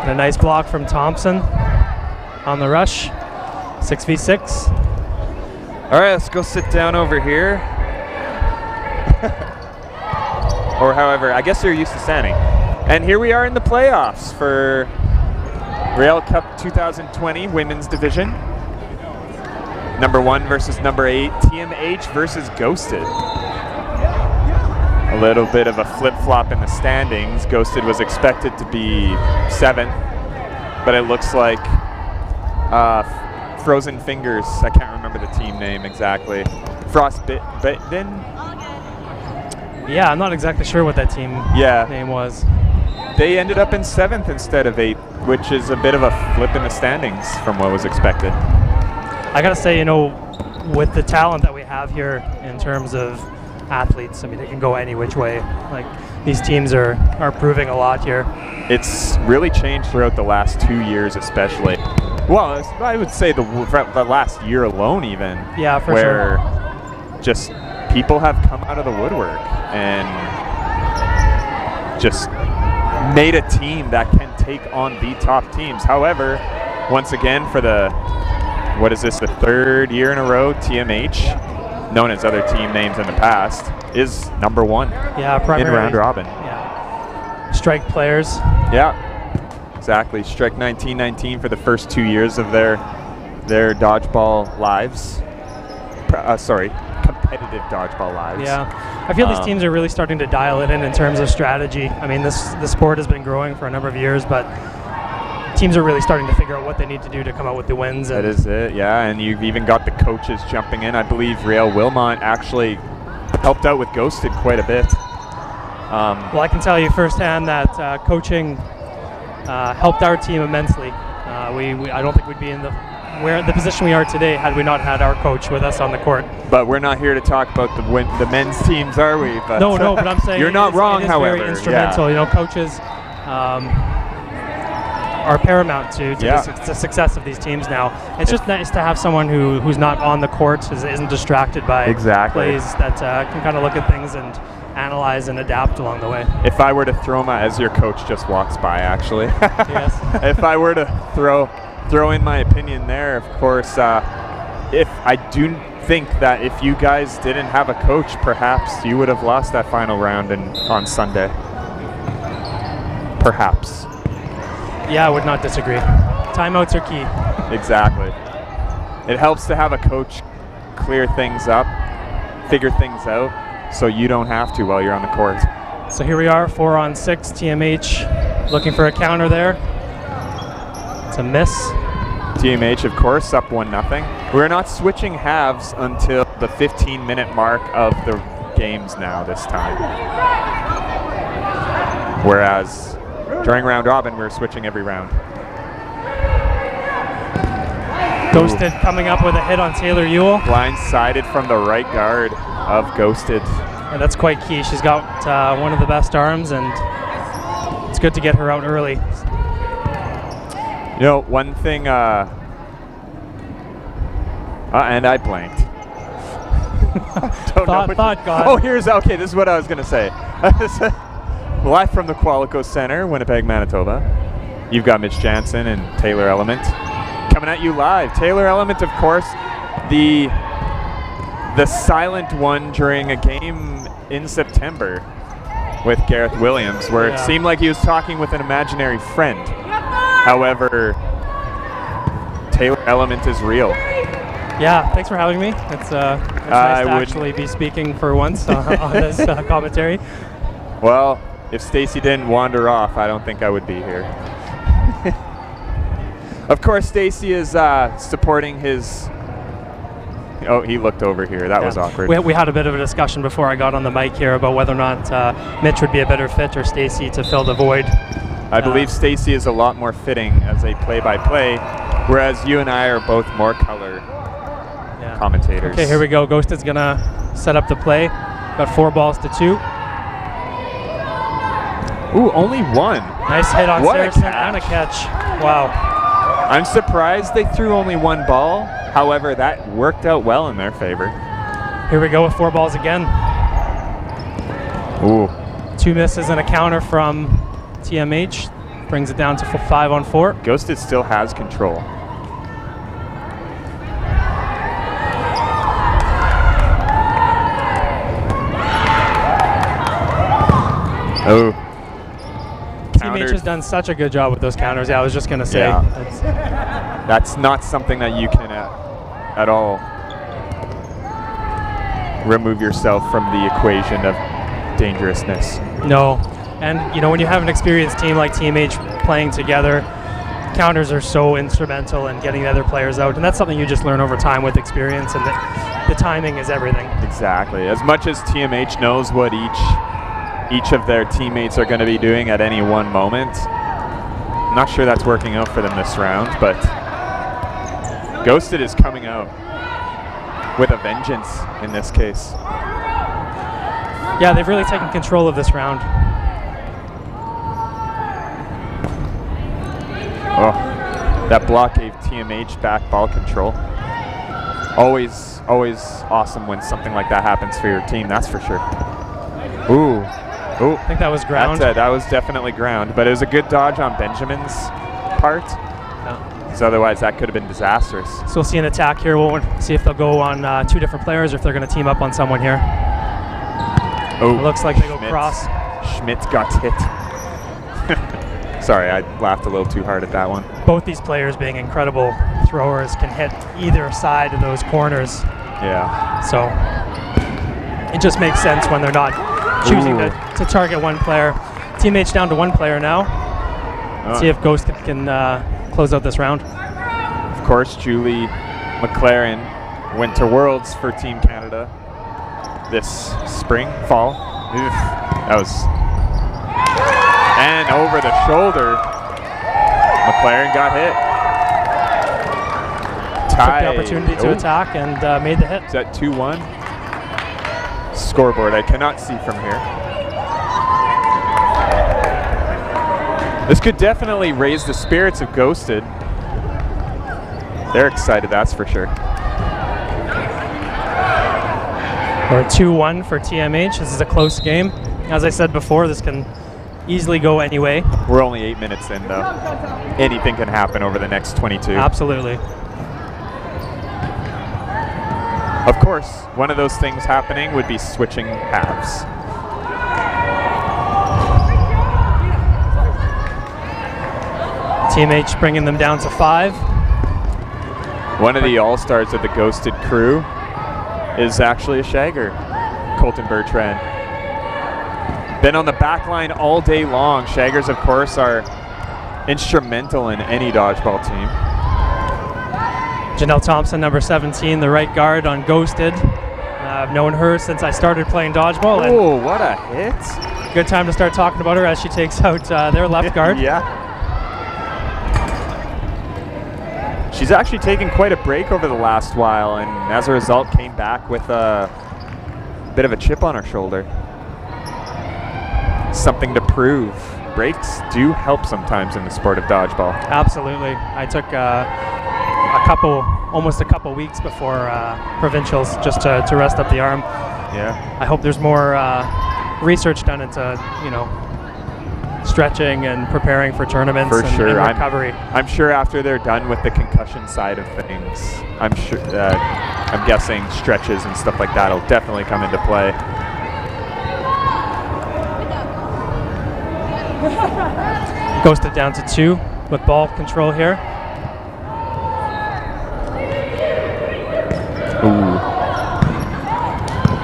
And a nice block from Thompson on the rush. 6v6. All right, let's go sit down over here. Or however, I guess you're used to standing. And here we are in the playoffs for Rail Cup 2020 Women's Division. Number 1 versus number 8, TMH versus Ghosted. A little bit of a flip-flop in the standings. Ghosted was expected to be 7th, but it looks like Frozen Fingers, I can't remember the team name exactly. Frostbitten? Yeah, I'm not exactly sure what that team name was. They ended up in 7th instead of 8th, which is a bit of a flip in the standings from what was expected. I gotta say, you know, with the talent that we have here in terms of athletes, I mean, they can go any which way. Like, these teams are proving a lot here. It's really changed throughout the last 2 years especially. Well, I would say the last year alone even. Yeah, for sure. Where just people have come out of the woodwork and just made a team that can take on the top teams. However, once again, for the, what is this, the 3rd year in a row, TMH, known as other team names in the past, is number 1 in round robin. Yeah. Strike players. Yeah. Exactly, strike 19-19 for the first 2 years of their dodgeball lives. Competitive dodgeball lives. Yeah, I feel these teams are really starting to dial it in terms of strategy. I mean, the sport has been growing for a number of years, but teams are really starting to figure out what they need to do to come out with the wins. That is it, yeah, and you've even got the coaches jumping in. I believe Rail Wilmot actually helped out with Ghosted quite a bit. Well, I can tell you firsthand that coaching helped our team immensely. I don't think we'd be in the position we are today had we not had our coach with us on the court. But we're not here to talk about the men's teams, are we? But no, but I'm saying you're not wrong. It is however, very instrumental. You know, coaches are paramount to the success of these teams now. It's just nice to have someone who's not on the court, isn't distracted by plays, that can kind of look at things and analyze and adapt along the way. If I were to throw as your coach just walks by, actually. Yes. If I were to throw in my opinion there, of course, if I do think that if you guys didn't have a coach, perhaps you would have lost that final round on Sunday. Perhaps. Yeah, I would not disagree. Timeouts are key. Exactly. It helps to have a coach clear things up, figure things out, so you don't have to while you're on the court. So here we are, 4-on-6, TMH looking for a counter there. It's a miss. TMH, of course, up 1-0. We're not switching halves until the 15-minute mark of the games now this time. Whereas during round robin, we're switching every round. Ghosted coming up with a hit on Taylor Ewell. Blindsided from the right guard of Ghosted. And that's quite key. She's got one of the best arms, and it's good to get her out early. You know, one thing, and I blanked. Thought gone. Oh, okay, this is what I was going to say. Live from the Qualico Center, Winnipeg, Manitoba. You've got Mitch Jansen and Taylor Element coming at you live. Taylor Element, of course, the silent one during a game in September with Gareth Williams, where it seemed like he was talking with an imaginary friend. However, Taylor Element is real. Yeah, thanks for having me. It's nice to actually be speaking for once on this commentary. Well, if Stacy didn't wander off, I don't think I would be here. Of course, Stacy is supporting his... Oh, he looked over here. That was awkward. We had a bit of a discussion before I got on the mic here about whether or not Mitch would be a better fit or Stacy to fill the void. I believe Stacy is a lot more fitting as a play-by-play, whereas you and I are both more color commentators. Okay, here we go. Ghosted's going to set up the play. Got 4 balls to 2. Ooh, only 1. Nice hit on Saracen and a catch. Wow. I'm surprised they threw only 1 ball. However, that worked out well in their favor. Here we go with 4 balls again. Ooh. 2 misses and a counter from TMH. brings it down to 5 on 4. Ghosted still has control. Oh. TMH has done such a good job with those counters. Yeah, I was just going to say. Yeah. That's not something that you can at all remove yourself from the equation of dangerousness. No. And, you know, when you have an experienced team like TMH playing together, counters are so instrumental in getting the other players out. And that's something you just learn over time with experience, and the timing is everything. Exactly. As much as TMH knows what each of their teammates are going to be doing at any one moment, I'm not sure that's working out for them this round, but Ghosted is coming out with a vengeance in this case. Yeah, they've really taken control of this round. Oh, that block gave TMH back ball control. Always awesome when something like that happens for your team, that's for sure. Ooh. Ooh. I think that was ground. That was definitely ground, but it was a good dodge on Benjamin's part. Because otherwise that could have been disastrous. So we'll see an attack here. We'll see if they'll go on 2 different players or if they're going to team up on someone here. Oh, it looks like they go cross. Schmidt got hit. Sorry, I laughed a little too hard at that one. Both these players, being incredible throwers, can hit either side of those corners. Yeah. So it just makes sense when they're not choosing to target one player. TMH down to 1 player now. Let's see if Ghosted can close out this round. Of course, Julie McLaren went to Worlds for Team Canada this fall. Oof, that was... And over the shoulder, McLaren got hit. Took the opportunity to attack and made the hit. Is that 2-1? Scoreboard I cannot see from here. This could definitely raise the spirits of Ghosted. They're excited, that's for sure. Or 2-1 for TMH. This is a close game. As I said before, this can easily go any way. We're only 8 minutes in, though. Anything can happen over the next 22. Absolutely. Of course, one of those things happening would be switching halves. TMH bringing them down to 5. One of the all-stars of the Ghosted crew is actually a shagger, Colton Bertrand. Been on the back line all day long. Shaggers, of course, are instrumental in any dodgeball team. Janelle Thompson, number 17, the right guard on Ghosted. I've known her since I started playing dodgeball. Oh, what a hit. Good time to start talking about her as she takes out their left guard. Yeah. She's actually taken quite a break over the last while, and as a result came back with a bit of a chip on her shoulder. Something to prove. Breaks do help sometimes in the sport of dodgeball. Absolutely. I took almost a couple weeks before provincials just to rest up the arm. Yeah. I hope there's more research done into, you know, stretching and preparing for tournaments and recovery. I'm sure after they're done with the concussion side of things, I'm guessing stretches and stuff like that will definitely come into play. Ghosted down to 2 with ball control here. Ooh.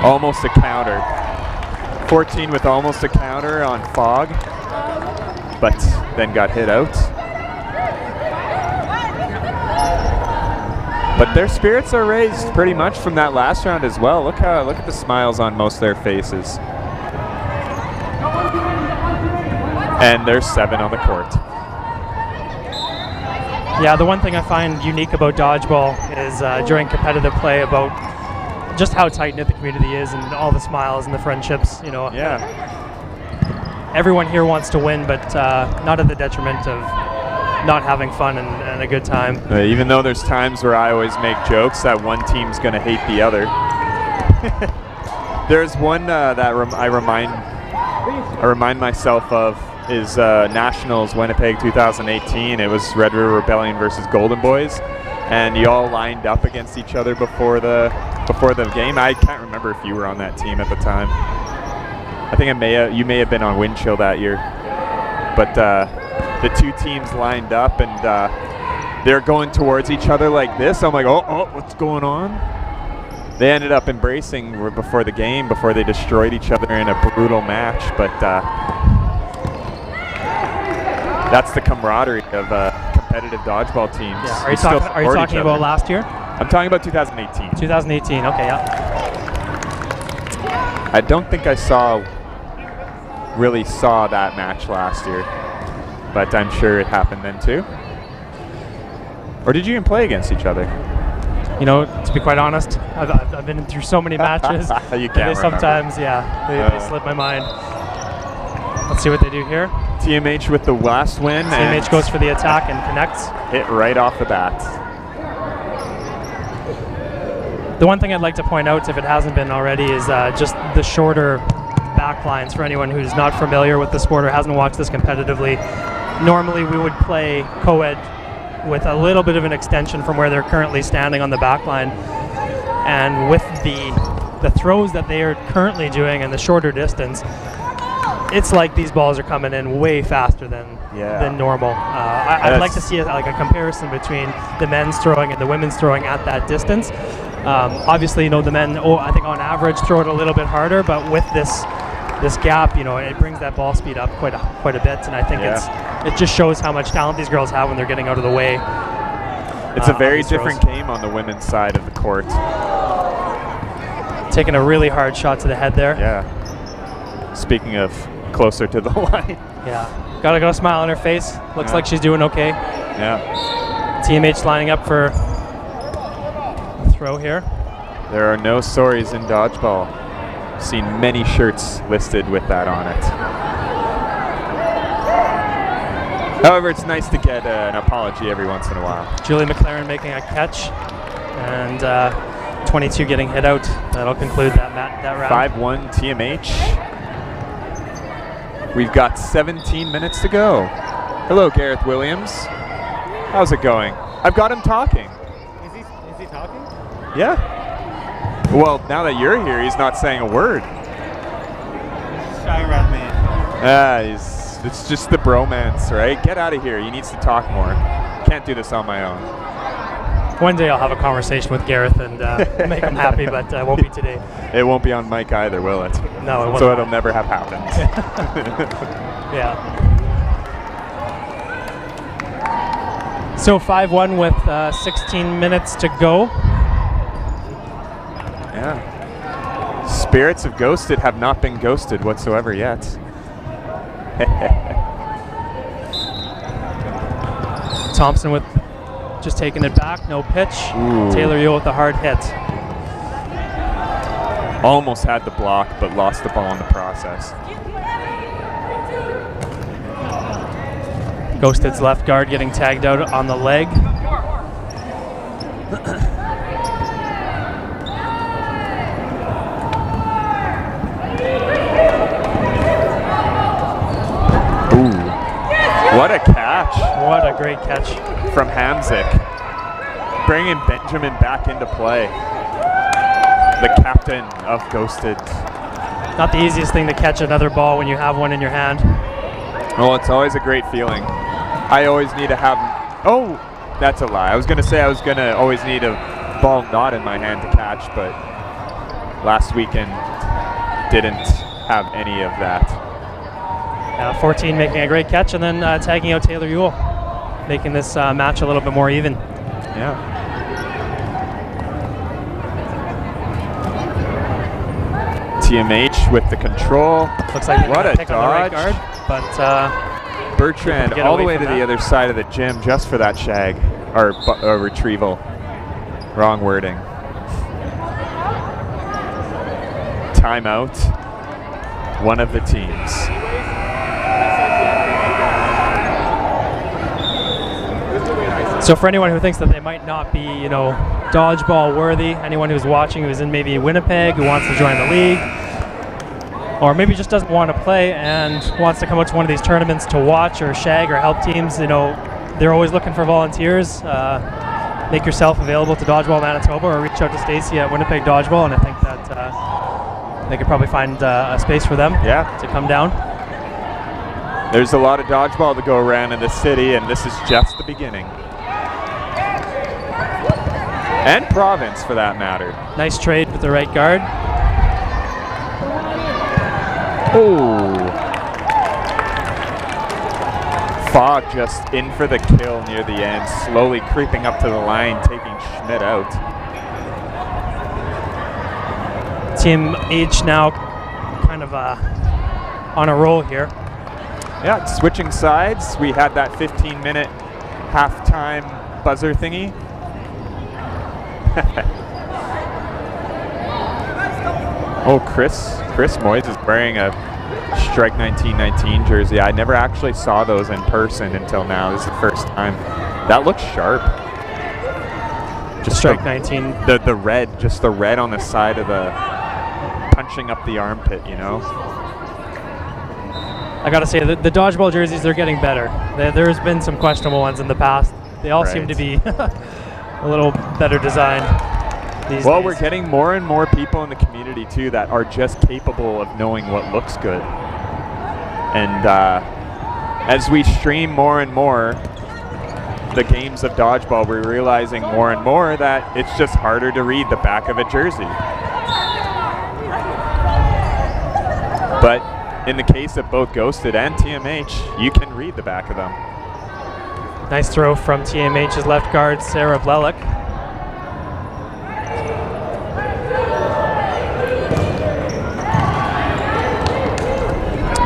Almost a counter. 14 with almost a counter on Fog, but then got hit out. But their spirits are raised pretty much from that last round as well. Look at the smiles on most of their faces. And there's 7 on the court. Yeah, the one thing I find unique about dodgeball is during competitive play about just how tight-knit the community is and all the smiles and the friendships, you know. Yeah. Everyone here wants to win, but not at the detriment of not having fun and a good time. Even though there's times where I always make jokes that one team's going to hate the other. There's one that I remind myself of is Nationals Winnipeg 2018. It was Red River Rebellion versus Golden Boys, and you all lined up against each other before the game. I can't remember if you were on that team at the time. I think you may have been on Wind Chill that year. But the two teams lined up, and they're going towards each other like this. I'm like, oh, what's going on? They ended up embracing before the game, before they destroyed each other in a brutal match. But that's the camaraderie of competitive dodgeball teams. Yeah. Are you talking about last year? I'm talking about 2018. 2018. Okay, yeah. I don't think I really saw that match last year, but I'm sure it happened then too. Or did you even play against each other? You know, to be quite honest, I've been through so many matches. You can't sometimes, they slip my mind. Let's see what they do here. TMH with the last win. TMH goes for the attack and connects. Hit right off the bat. The one thing I'd like to point out, if it hasn't been already, is just the shorter backlines for anyone who's not familiar with the sport or hasn't watched this competitively. Normally we would play co-ed with a little bit of an extension from where they're currently standing on the backline, and with the throws that they are currently doing and the shorter distance, it's like these balls are coming in way faster than normal. I'd like to see a comparison between the men's throwing and the women's throwing at that distance. Obviously, the men, I think on average, throw it a little bit harder, but with this gap, it brings that ball speed up quite a bit, and I think it just shows how much talent these girls have when they're getting out of the way. It's a very different game on the women's side of the court. Taking a really hard shot to the head there. Yeah. Speaking of closer to the line. Yeah. Got a smile on her face. Looks like she's doing okay. Yeah. TMH lining up for a throw here. There are no sorries in dodgeball. I've seen many shirts listed with that on it. However, it's nice to get an apology every once in a while. Julie McLaren making a catch, and 22 getting hit out. That'll conclude that round. 5-1 TMH. We've got 17 minutes to go. Hello, Gareth Williams. How's it going? I've got him talking. Is he talking? Yeah. Well, now that you're here, he's not saying a word. Shy rat man. It's just the bromance, right? Get out of here. He needs to talk more. Can't do this on my own. One day I'll have a conversation with Gareth and make him happy, but it won't be today. It won't be on mic either, will it? No, it won't. So it'll never have happened. Yeah. So 5-1 with 16 minutes to go. Yeah. Spirits of Ghosted have not been ghosted whatsoever yet. Thompson with just taking it back, no pitch. Ooh. Taylor Yule with a hard hit. Almost had the block, but lost the ball in the process. Ghosted's left guard getting tagged out on the leg. What a catch. What a great catch. From Hamzik. Bringing Benjamin back into play. The captain of Ghosted. Not the easiest thing to catch another ball when you have one in your hand. Oh, it's always a great feeling. I always need to have... Oh, that's a lie. I was going to say I was going to always need a ball not in my hand to catch, but last weekend didn't have any of that. 14 making a great catch, and then tagging out Taylor Yule, making this match a little bit more even. Yeah. TMH with the control. Looks like what a pick dodge. on the right guard, but Bertrand all the way to the other side of the gym just for that shag or retrieval. Wrong wording. Timeout. One of the teams. So for anyone who thinks that they might not be, dodgeball worthy, anyone who's watching who's in maybe Winnipeg, who wants to join the league, or maybe just doesn't want to play and wants to come out to one of these tournaments to watch or shag or help teams, you know, they're always looking for volunteers. Make yourself available to Dodgeball Manitoba or reach out to Stacy at Winnipeg Dodgeball, and I think that they could probably find a space for them to come down. There's a lot of dodgeball to go around in the city, and this is just the beginning. And province, for that matter. Nice trade with the right guard. Oh. Fogg just in for the kill near the end, slowly creeping up to the line, taking Schmidt out. TMH now kind of on a roll here. Yeah, switching sides. We had that 15-minute halftime buzzer thingy. Oh, Chris Moyes is wearing a Strike 1919 jersey. I never actually saw those in person until now. This is the first time. That looks sharp. Just Strike 19. The red, just the red on the side of the punching up the armpit, you know. I gotta say, the dodgeball jerseys, they're getting better. There's been some questionable ones in the past. They all seem to be a little better designed these days. We're getting more and more people in the community too that are just capable of knowing what looks good. And as we stream more and more the games of dodgeball, we're realizing more and more that it's just harder to read the back of a jersey. But in the case of both Ghosted and TMH, you can read the back of them. Nice throw from TMH's left guard, Sarah Blelick.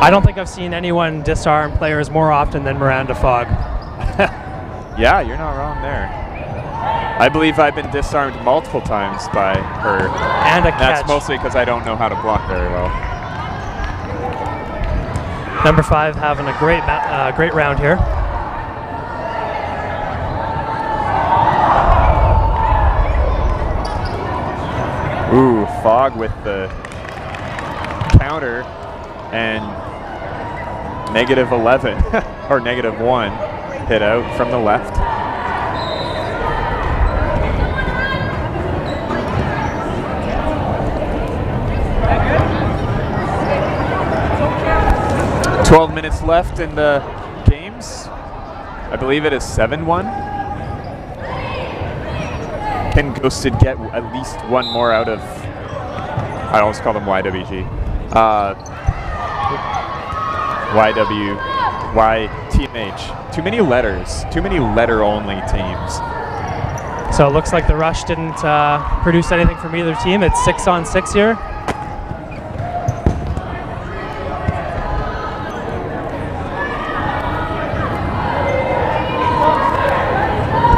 I don't think I've seen anyone disarm players more often than Miranda Fogg. Yeah, you're not wrong there. I believe I've been disarmed multiple times by her. And a catch. That's mostly because I don't know how to block very well. Number 5 having a great round here. Ooh, Fogg with the counter and -11 or -1 hit out from the left. "12 minutes left in the games. I believe it is 7-1. Can Ghosted get at least one more out of, I always call them YWG. TMH. Too many letters. Too many letter-only teams. So it looks like the rush didn't produce anything from either team. It's 6-on-6 here.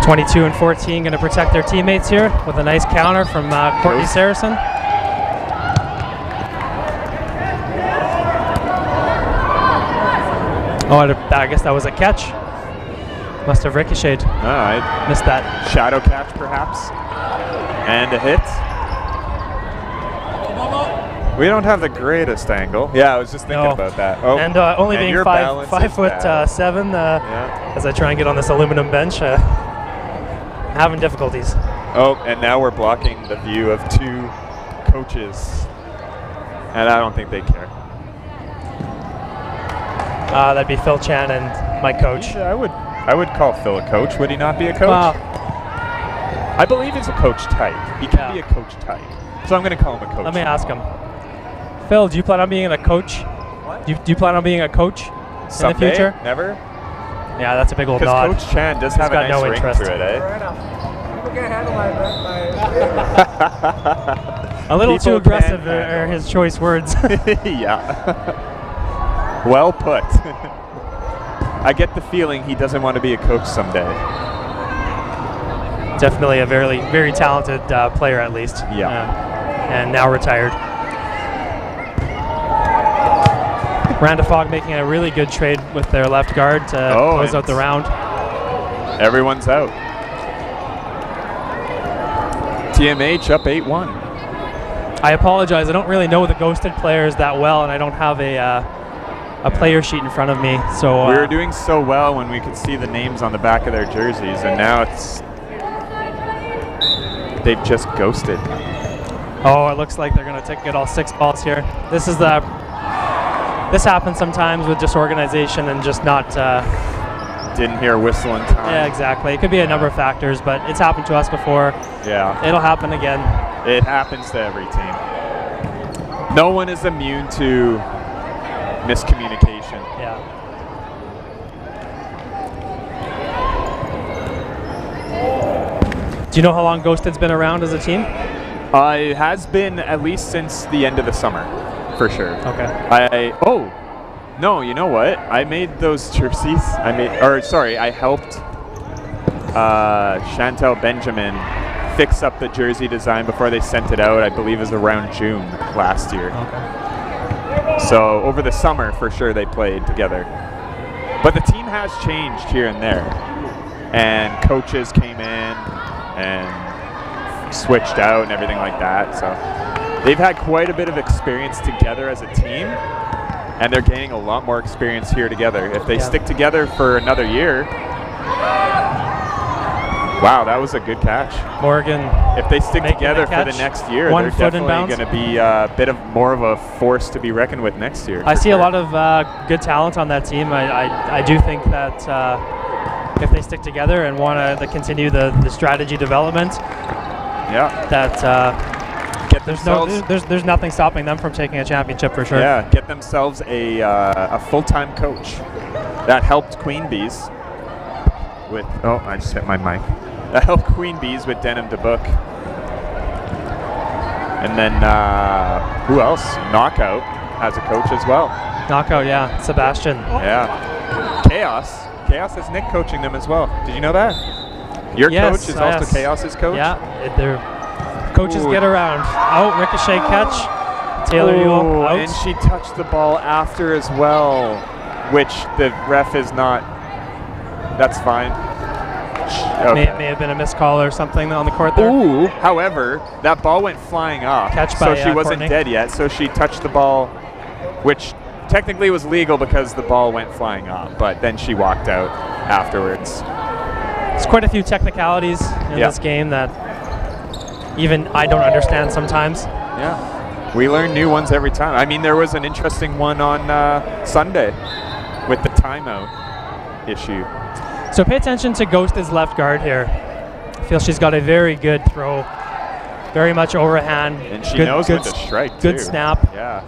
22 and 14 going to protect their teammates here with a nice counter from Courtney Saracen. Oh, I guess that was a catch. Must have ricocheted. I missed that. Shadow catch, perhaps. And a hit. We don't have the greatest angle. Yeah, I was just thinking about that. Oh, and only being 5'7", as I try and get on this aluminum bench, having difficulties. Oh, and now we're blocking the view of 2 coaches, and I don't think they care. That'd be Phil Chan and my coach. I would call Phil a coach. Would he not be a coach? Wow. I believe he's a coach type. He can be a coach type. So I'm going to call him a coach. Let me ask him. Phil, do you plan on being a coach? Do you plan on being a coach someday? In the future? Never? Yeah, that's a big old nod. Because Coach Chan does have a nice ring to it, eh? People can't handle my a little too aggressive are his choice words. Yeah. Well put. I get the feeling he doesn't want to be a coach someday. Definitely a very, very talented player, at least. Yeah. And now retired. Miranda Fogg making a really good trade with their left guard to close out the round. Everyone's out. TMH up 8-1. I apologize. I don't really know the Ghosted players that well, and I don't have a player sheet in front of me. So we were doing so well when we could see the names on the back of their jerseys, and now they've just ghosted. Oh, it looks like they're going to get all 6 balls here. This happens sometimes with disorganization and just not. Didn't hear a whistle in time. Yeah, exactly. It could be a number of factors, but it's happened to us before. Yeah. It'll happen again. It happens to every team. No one is immune to miscommunication. Yeah. Do you know how long Ghosted's been around as a team? It has been at least since the end of the summer, for sure. Okay. No, you know what? I made those jerseys. I helped Chantel Benjamin fix up the jersey design before they sent it out. I believe it was around June last year. Okay. So over the summer, for sure, they played together. But the team has changed here and there, and coaches came in and switched out and everything like that. So they've had quite a bit of experience together as a team. And they're gaining a lot more experience here together. If they stick together for another year, wow, that was a good catch. Morgan. If they stick together for the next year, they're definitely going to be a bit of more of a force to be reckoned with next year. I see a lot of good talent on that team. I do think that if they stick together and want to continue the strategy development, that. There's nothing stopping them from taking a championship for sure. Yeah, get themselves a full-time coach. That helped Queen Bees with. Oh, I just hit my mic. That helped Queen Bees with Denim DeBook. And then who else? Knockout has a coach as well. Knockout, yeah, Sebastian. Yeah. Chaos has Nick coaching them as well. Did you know that? Your coach is also Chaos's coach. Yeah, they're. Coaches get around. Oh, ricochet catch. Taylor Ewell out. And she touched the ball after as well, which the ref is not. That's fine. Okay. May have been a missed call or something on the court there. Ooh, however, that ball went flying off. Catch by so she wasn't Courtney. Dead yet, so she touched the ball, which technically was legal because the ball went flying off, but then she walked out afterwards. There's quite a few technicalities in this game that even I don't understand sometimes. Yeah, we learn new ones every time. I mean, there was an interesting one on Sunday with the timeout issue. So pay attention to Ghosted's left guard here. I feel she's got a very good throw, very much overhand. And she knows when to strike too. Good snap. Yeah.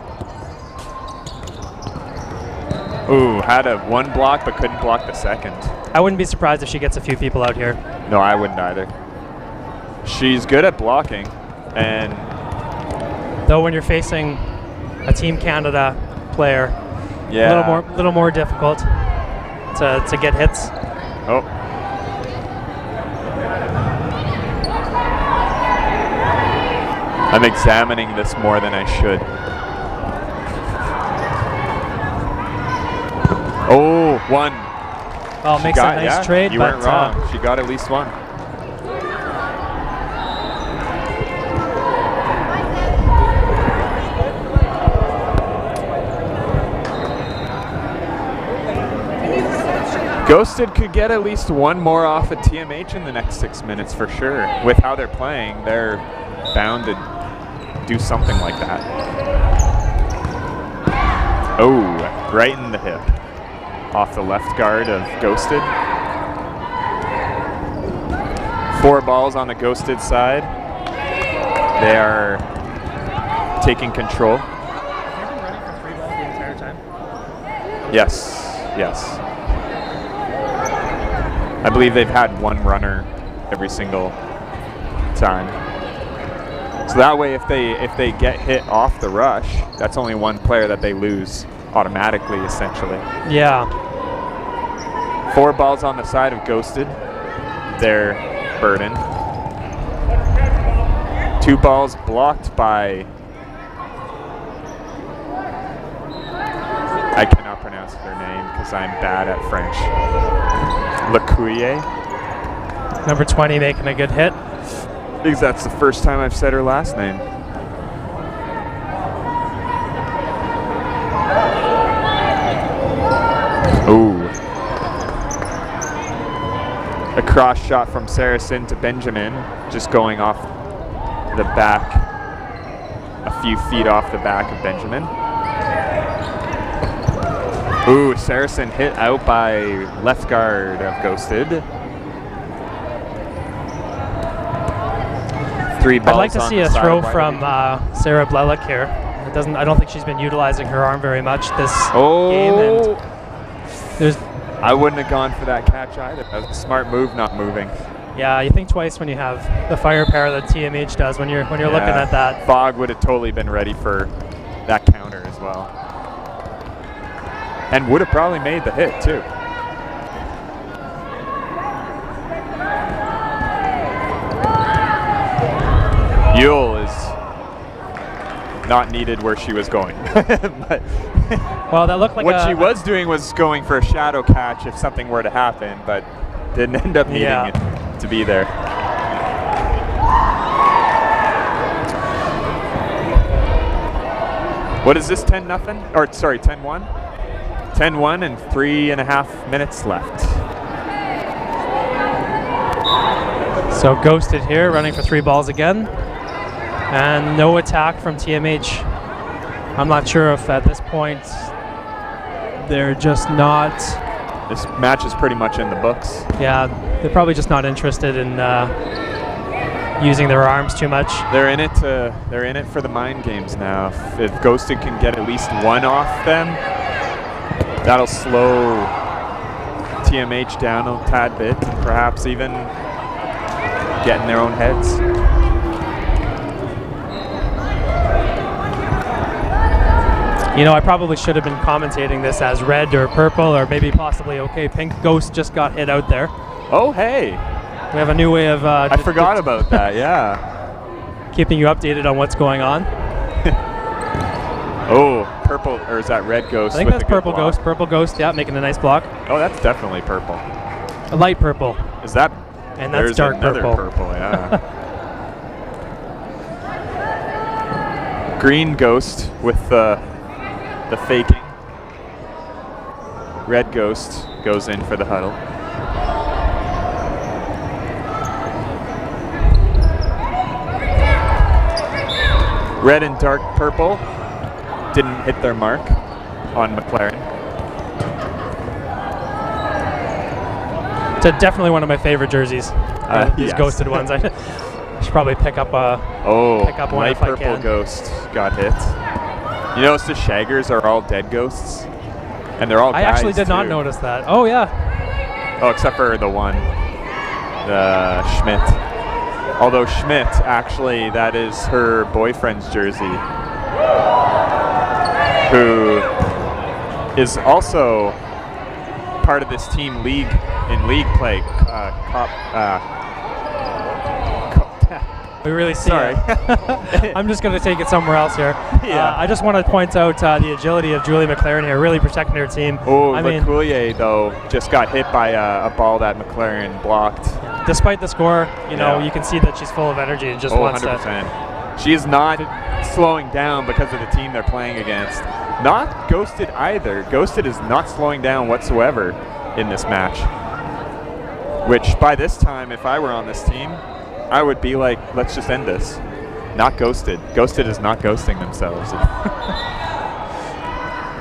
Ooh, had one block but couldn't block the second. I wouldn't be surprised if she gets a few people out here. No, I wouldn't either. She's good at blocking, and though when you're facing a Team Canada player, a little more difficult to get hits. Oh. I'm examining this more than I should. Oh, one. Well, it makes a nice trade. You weren't wrong. She got at least one. Ghosted could get at least one more off of TMH in the next 6 minutes for sure. With how they're playing, they're bound to do something like that. Oh, right in the hip. Off the left guard of Ghosted. 4 balls on the Ghosted side. They are taking control. Have you been running for 3 balls the entire time? Yes, yes. I believe they've had one runner every single time. So that way, if they get hit off the rush, that's only one player that they lose automatically, essentially. Yeah. 4 balls on the side of Ghosted. Their burden. 2 balls blocked by. I cannot pronounce their name because I'm bad at French. Lecuyer. Number 20 making a good hit. Because that's the first time I've said her last name. A cross shot from Saracen to Benjamin, just going off the back, a few feet off the back of Benjamin. Ooh, Saracen hit out by left guard of Ghosted. 3 balls. I'd like to see a throw from Sarah Blelik here. I don't think she's been utilizing her arm very much this game. And I wouldn't have gone for that catch either. That was a smart move, not moving. Yeah, you think twice when you have the firepower that TMH does when you're looking at that. Fogg would have totally been ready for that counter as well. And would have probably made the hit too. Yule is not needed where she was going. But well, that looked like what she was doing was going for a shadow catch if something were to happen, but didn't end up needing it to be there. What is this, 10-0? Or sorry, 10-1? 10-1 and 3.5 minutes left. So Ghosted here, running for 3 balls again. And no attack from TMH. I'm not sure if at this point they're just not... This match is pretty much in the books. Yeah, they're probably just not interested in using their arms too much. They're in it for the mind games now. If Ghosted can get at least 1 off them, that'll slow TMH down a tad bit, and perhaps even get in their own heads. You know, I probably should have been commentating this as red or purple or maybe possibly pink. Ghost just got hit out there. Oh, hey. We have a new way of... I forgot about that, yeah. Keeping you updated on what's going on. Oh, purple, or is that red Ghost? I think that's purple Ghost. Purple Ghost, yeah, making a nice block. Oh, that's definitely purple. A light purple. Is that... And that's dark purple. Yeah. Green Ghost with the faking. Red Ghost goes in for the huddle. Red and dark purple didn't hit their mark on McLaren. It's definitely one of my favorite jerseys. These yes. Ghosted ones. I should probably pick up one light if I purple can. Ghost got hit. You notice the Shaggers are all dead ghosts? And they're all guys, I actually did not too. notice that. Oh, yeah. Oh, except for the one, the Schmidt. Although Schmidt, actually, that is her boyfriend's jersey, who is also part of this team in league play. We really see Sorry. it. I'm just going to take it somewhere else here. Yeah. I just want to point out the agility of Julie McLaren here, really protecting her team. Oh, LeCoulier, though, just got hit by a ball that McLaren blocked. Despite the score, you can see that she's full of energy and just wants 100%. to. She is not slowing down because of the team they're playing against. Not Ghosted either. Ghosted is not slowing down whatsoever in this match. Which, by this time, if I were on this team, I would be like, let's just end this. Not Ghosted. Ghosted is not ghosting themselves.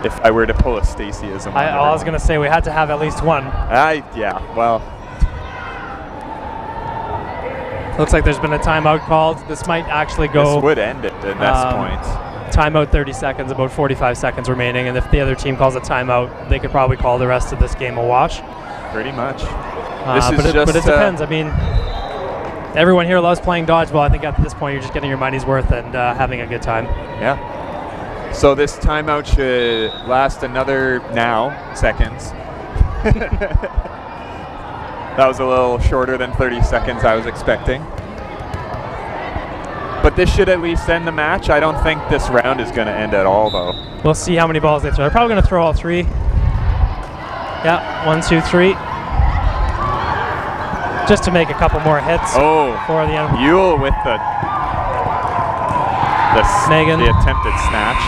If I were to pull a Stacyism. I was going to say we had to have at least one. Yeah, well. Looks like there's been a timeout called. This might actually go. This would end it at this point. Timeout 30 seconds, about 45 seconds remaining. And if the other team calls a timeout, they could probably call the rest of this game a wash. Pretty much. But it depends. I mean, everyone here loves playing dodgeball. I think at this point you're just getting your money's worth and having a good time. Yeah. So this timeout should last another seconds. That was a little shorter than 30 seconds I was expecting. But this should at least end the match. I don't think this round is going to end at all, though. We'll see how many balls they throw. They're probably going to throw all 3. Yeah, 1, 2, 3. Just to make a couple more hits for the end. Yule with the attempted snatch.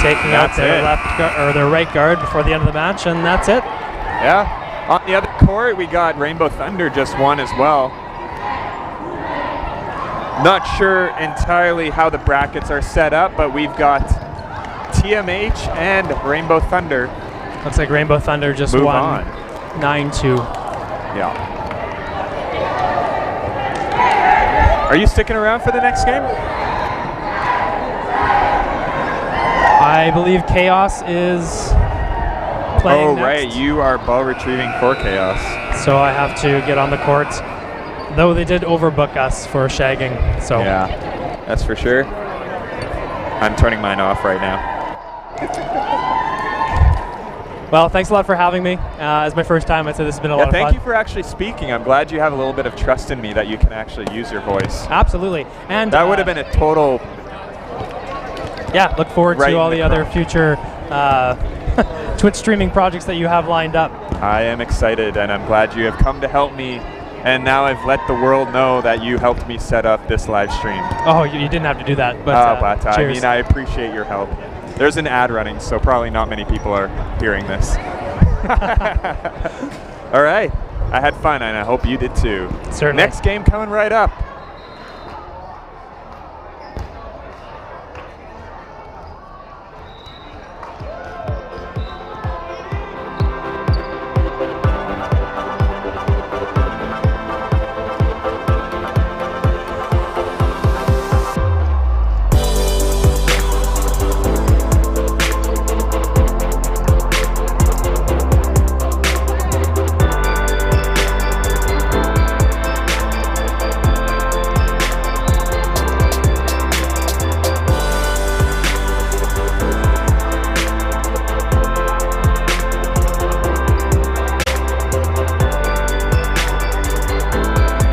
Taking out their their right guard before the end of the match, and that's it. Yeah. On the other court, we got Rainbow Thunder just won as well. Not sure entirely how the brackets are set up, but we've got TMH and Rainbow Thunder. Looks like Rainbow Thunder just Move won on. 9-2. Yeah. Are you sticking around for the next game? I believe Chaos is playing next. Right. You are ball retrieving for Chaos. So I have to get on the court. Though they did overbook us for shagging. So yeah, that's for sure. I'm turning mine off right now. Well, thanks a lot for having me. It's my first time. I'd say this has been a lot of fun. Thank you for actually speaking. I'm glad you have a little bit of trust in me that you can actually use your voice. Absolutely. And that would have been a total... Yeah, look forward to all the other future Twitch streaming projects that you have lined up. I am excited, and I'm glad you have come to help me. And now I've let the world know that you helped me set up this live stream. Oh, you didn't have to do that. But, I mean, I appreciate your help. There's an ad running, so probably not many people are hearing this. All right. I had fun, and I hope you did too. Certainly. Next game coming right up.